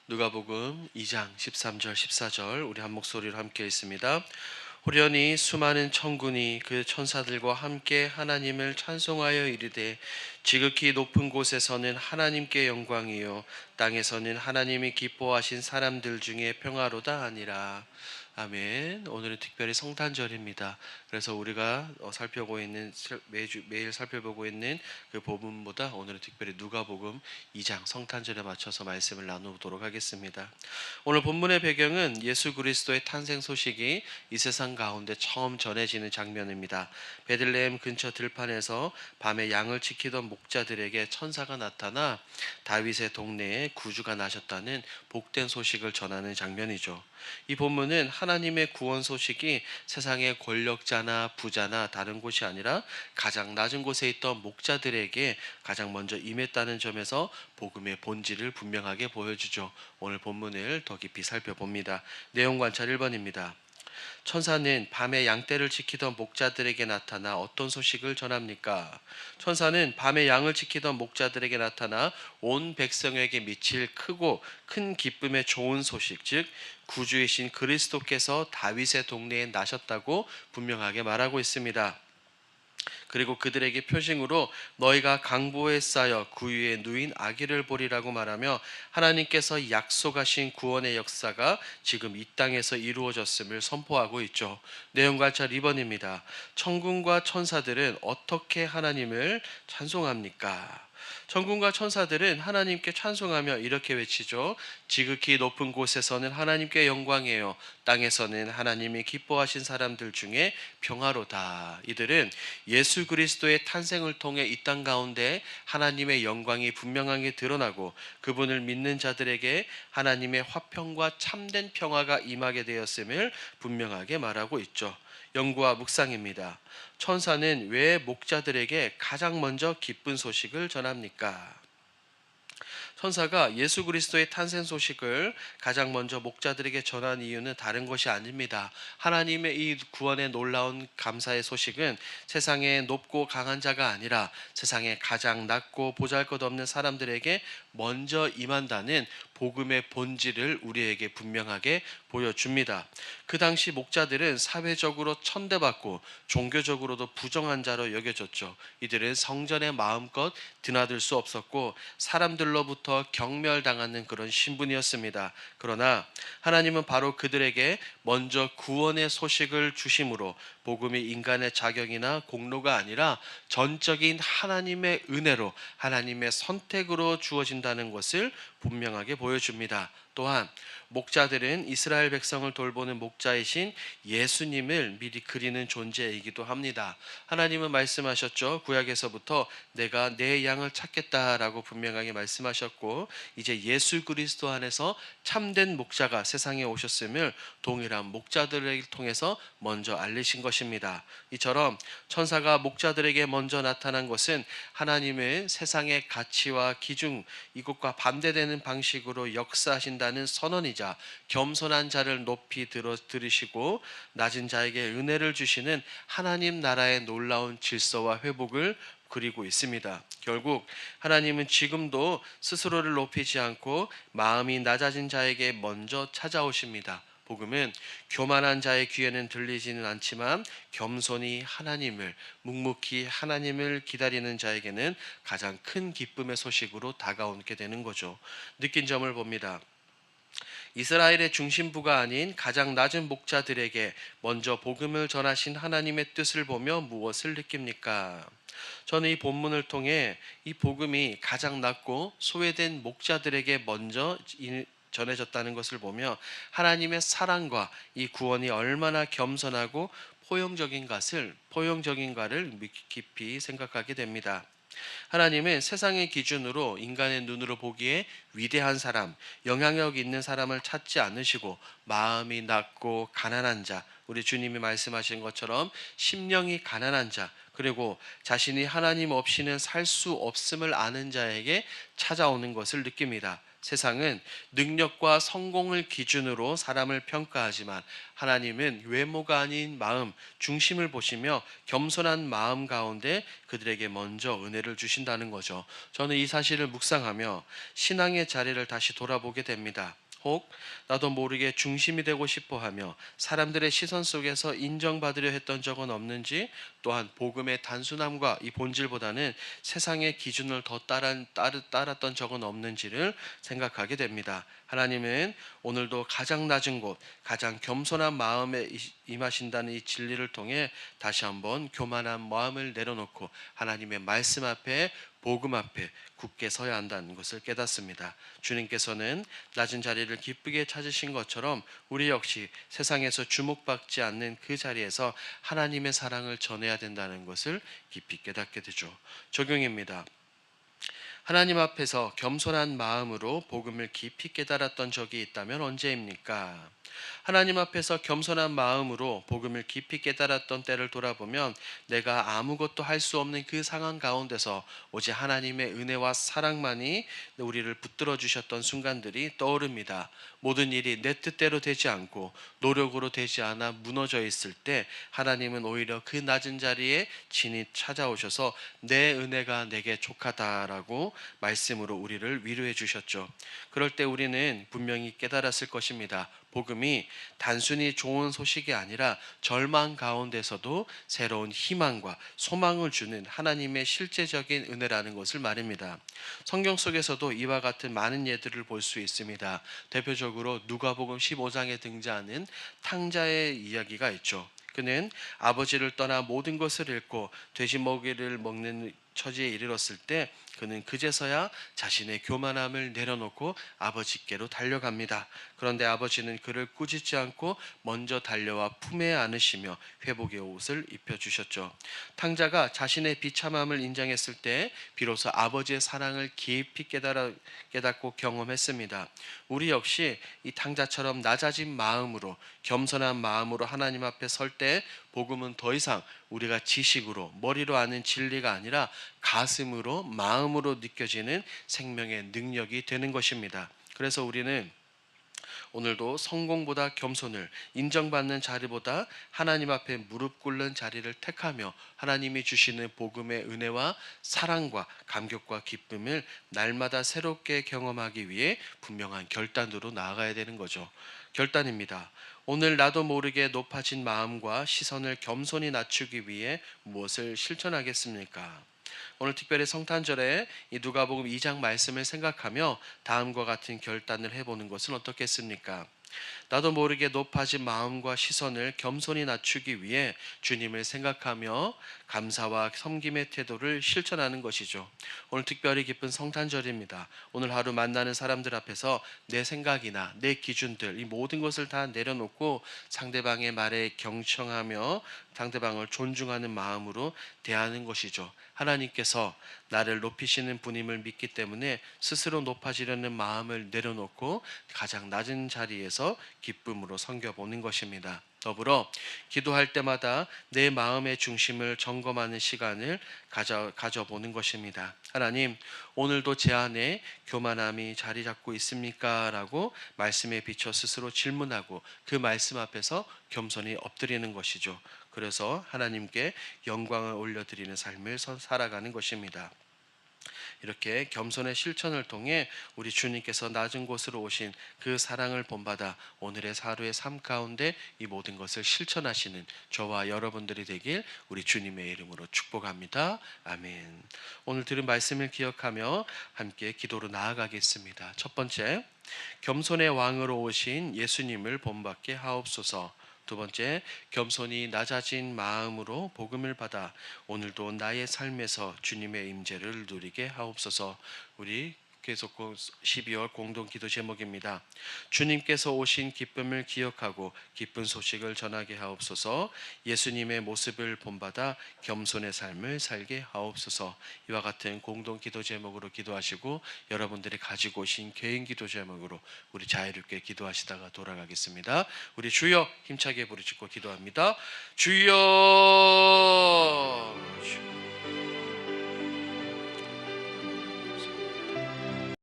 누가복음 2장 13절 14절 우리 한 목소리로 함께 읽습니다. 호련히 수많은 천군이 그 천사들과 함께 하나님을 찬송하여 이르되 지극히 높은 곳에서는 하나님께 영광이요 땅에서는 하나님이 기뻐하신 사람들 중에 평화로다 하니라. 아멘. 오늘은 특별히 성탄절입니다. 그래서 우리가 매일 살펴보고 있는 그 본문보다 오늘은 특별히 누가복음 2장 성탄절에 맞춰서 말씀을 나누도록 하겠습니다. 오늘 본문의 배경은 예수 그리스도의 탄생 소식이 이 세상 가운데 처음 전해지는 장면입니다. 베들레헴 근처 들판에서 밤에 양을 지키던 목자들에게 천사가 나타나 다윗의 동네에 구주가 나셨다는 복된 소식을 전하는 장면이죠. 이 본문은 하나님의 구원 소식이 세상의 권력자나 부자나 다른 곳이 아니라 가장 낮은 곳에 있던 목자들에게 가장 먼저 임했다는 점에서 복음의 본질을 분명하게 보여주죠. 오늘 본문을 더 깊이 살펴봅니다. 내용 관찰 1번입니다. 천사는 밤에 양떼를 지키던 목자들에게 나타나 어떤 소식을 전합니까? 천사는 밤에 양을 지키던 목자들에게 나타나 온 백성에게 미칠 크고 큰 기쁨의 좋은 소식, 즉 구주이신 그리스도께서 다윗의 동네에 나셨다고 분명하게 말하고 있습니다. 그리고 그들에게 표징으로 너희가 강보에 쌓여 구유에 누인 아기를 보리라고 말하며 하나님께서 약속하신 구원의 역사가 지금 이 땅에서 이루어졌음을 선포하고 있죠. 내용 관찰 2번입니다. 천군과 천사들은 어떻게 하나님을 찬송합니까? 천군과 천사들은 하나님께 찬송하며 이렇게 외치죠. 지극히 높은 곳에서는 하나님께 영광이에요. 땅에서는 하나님이 기뻐하신 사람들 중에 평화로다. 이들은 예수 그리스도의 탄생을 통해 이 땅 가운데 하나님의 영광이 분명하게 드러나고 그분을 믿는 자들에게 하나님의 화평과 참된 평화가 임하게 되었음을 분명하게 말하고 있죠. 연구와 묵상입니다. 천사는 왜 목자들에게 가장 먼저 기쁜 소식을 전합니까? 천사가 예수 그리스도의 탄생 소식을 가장 먼저 목자들에게 전한 이유는 다른 것이 아닙니다. 하나님의 이 구원의 놀라운 감사의 소식은 세상에 높고 강한 자가 아니라 세상에 가장 낮고 보잘것없는 사람들에게 먼저 임한다는 복음의 본질을 우리에게 분명하게 보여줍니다. 그 당시 목자들은 사회적으로 천대받고 종교적으로도 부정한 자로 여겨졌죠. 이들은 성전에 마음껏 드나들 수 없었고 사람들로부터 경멸당하는 그런 신분이었습니다. 그러나 하나님은 바로 그들에게 먼저 구원의 소식을 주심으로 복음이 인간의 자격이나 공로가 아니라 전적인 하나님의 은혜로 하나님의 선택으로 주어진다는 것을 분명하게 보여줍니다. 또한 목자들은 이스라엘 백성을 돌보는 목자이신 예수님을 미리 그리는 존재이기도 합니다. 하나님은 말씀하셨죠. 구약에서부터 내가 내 양을 찾겠다라고 분명하게 말씀하셨고 이제 예수 그리스도 안에서 참된 목자가 세상에 오셨음을 동일한 목자들을 통해서 먼저 알리신 것입니다. 이처럼 천사가 목자들에게 먼저 나타난 것은 하나님의 세상의 가치와 기준 이것과 반대되는 방식으로 역사하신다는 선언이자 겸손한 자를 높이 들으시고 낮은 자에게 은혜를 주시는 하나님 나라의 놀라운 질서와 회복을 그리고 있습니다. 결국 하나님은 지금도 스스로를 높이지 않고 마음이 낮아진 자에게 먼저 찾아오십니다. 복음은 교만한 자의 귀에는 들리지는 않지만 겸손히 하나님을 묵묵히 하나님을 기다리는 자에게는 가장 큰 기쁨의 소식으로 다가오게 되는 거죠. 느낀 점을 봅니다. 이스라엘의 중심부가 아닌 가장 낮은 목자들에게 먼저 복음을 전하신 하나님의 뜻을 보며 무엇을 느낍니까? 저는 이 본문을 통해 이 복음이 가장 낮고 소외된 목자들에게 먼저 전해졌다는 것을 보며 하나님의 사랑과 이 구원이 얼마나 겸손하고 포용적인가를 깊이 생각하게 됩니다. 하나님은 세상의 기준으로 인간의 눈으로 보기에 위대한 사람, 영향력 있는 사람을 찾지 않으시고 마음이 낮고 가난한 자, 우리 주님이 말씀하신 것처럼 심령이 가난한 자, 그리고 자신이 하나님 없이는 살 수 없음을 아는 자에게 찾아오는 것을 느낍니다. 세상은 능력과 성공을 기준으로 사람을 평가하지만 하나님은 외모가 아닌 마음, 중심을 보시며 겸손한 마음 가운데 그들에게 먼저 은혜를 주신다는 거죠. 저는 이 사실을 묵상하며 신앙의 자리를 다시 돌아보게 됩니다. 혹 나도 모르게 중심이 되고 싶어 하며 사람들의 시선 속에서 인정받으려 했던 적은 없는지, 또한 복음의 단순함과 이 본질보다는 세상의 기준을 더 따랐던 적은 없는지를 생각하게 됩니다. 하나님은 오늘도 가장 낮은 곳, 가장 겸손한 마음에 임하신다는 이 진리를 통해 다시 한번 교만한 마음을 내려놓고 하나님의 말씀 앞에, 복음 앞에 굳게 서야 한다는 것을 깨닫습니다. 주님께서는 낮은 자리를 기쁘게 찾으신 것처럼 우리 역시 세상에서 주목받지 않는 그 자리에서 하나님의 사랑을 전해야 된다는 것을 깊이 깨닫게 되죠. 적용입니다. 하나님 앞에서 겸손한 마음으로 복음을 깊이 깨달았던 적이 있다면 언제입니까? 하나님 앞에서 겸손한 마음으로 복음을 깊이 깨달았던 때를 돌아보면 내가 아무것도 할 수 없는 그 상황 가운데서 오직 하나님의 은혜와 사랑만이 우리를 붙들어 주셨던 순간들이 떠오릅니다. 모든 일이 내 뜻대로 되지 않고 노력으로 되지 않아 무너져 있을 때 하나님은 오히려 그 낮은 자리에 친히 찾아오셔서 내 은혜가 내게 족하다라고 말씀으로 우리를 위로해 주셨죠. 그럴 때 우리는 분명히 깨달았을 것입니다. 복음이 단순히 좋은 소식이 아니라 절망 가운데서도 새로운 희망과 소망을 주는 하나님의 실제적인 은혜라는 것을 말입니다. 성경 속에서도 이와 같은 많은 예들을 볼 수 있습니다. 대표적으로 누가복음 15장에 등장하는 탕자의 이야기가 있죠. 그는 아버지를 떠나 모든 것을 잃고 돼지 먹이를 먹는 처지에 이르렀을 때 그는 그제서야 자신의 교만함을 내려놓고 아버지께로 달려갑니다. 그런데 아버지는 그를 꾸짖지 않고 먼저 달려와 품에 안으시며 회복의 옷을 입혀주셨죠. 탕자가 자신의 비참함을 인정했을 때 비로소 아버지의 사랑을 깊이 깨닫고 경험했습니다. 우리 역시 이 탕자처럼 낮아진 마음으로, 겸손한 마음으로 하나님 앞에 설 때 복음은 더 이상 우리가 지식으로, 머리로 아는 진리가 아니라 가슴으로, 마음으로 느껴지는 생명의 능력이 되는 것입니다. 그래서 우리는 오늘도 성공보다 겸손을, 인정받는 자리보다 하나님 앞에 무릎 꿇는 자리를 택하며 하나님이 주시는 복음의 은혜와 사랑과 감격과 기쁨을 날마다 새롭게 경험하기 위해 분명한 결단으로 나아가야 되는 거죠. 결단입니다. 오늘 나도 모르게 높아진 마음과 시선을 겸손히 낮추기 위해 무엇을 실천하겠습니까? 오늘 특별히 성탄절에 이 누가복음 2장 말씀을 생각하며 다음과 같은 결단을 해보는 것은 어떻겠습니까? 나도 모르게 높아진 마음과 시선을 겸손히 낮추기 위해 주님을 생각하며 감사와 섬김의 태도를 실천하는 것이죠. 오늘 특별히 기쁜 성탄절입니다. 오늘 하루 만나는 사람들 앞에서 내 생각이나 내 기준들, 이 모든 것을 다 내려놓고 상대방의 말에 경청하며 상대방을 존중하는 마음으로 대하는 것이죠. 하나님께서 나를 높이시는 분임을 믿기 때문에 스스로 높아지려는 마음을 내려놓고 가장 낮은 자리에서 기쁨으로 섬겨보는 것입니다. 더불어 기도할 때마다 내 마음의 중심을 점검하는 시간을 가져보는 것입니다. 하나님, 오늘도 제 안에 교만함이 자리 잡고 있습니까? 라고 말씀에 비춰 스스로 질문하고 그 말씀 앞에서 겸손히 엎드리는 것이죠. 그래서 하나님께 영광을 올려드리는 삶을 살아가는 것입니다. 이렇게 겸손의 실천을 통해 우리 주님께서 낮은 곳으로 오신 그 사랑을 본받아 오늘의 하루의 삶 가운데 이 모든 것을 실천하시는 저와 여러분들이 되길 우리 주님의 이름으로 축복합니다. 아멘. 오늘 들은 말씀을 기억하며 함께 기도로 나아가겠습니다. 첫 번째, 겸손의 왕으로 오신 예수님을 본받게 하옵소서. 두 번째, 겸손히 낮아진 마음으로 복음을 받아 오늘도 나의 삶에서 주님의 임재를 누리게 하옵소서. 우리 계속 12월 공동 기도 제목입니다. 주님께서 오신 기쁨을 기억하고 기쁜 소식을 전하게 하옵소서. 예수님의 모습을 본받아 겸손의 삶을 살게 하옵소서. 이와 같은 공동 기도 제목으로 기도하시고 여러분들이 가지고 오신 개인 기도 제목으로 우리 자유롭게 기도하시다가 돌아가겠습니다. 우리 주여 힘차게 부르짖고 기도합니다. 주여.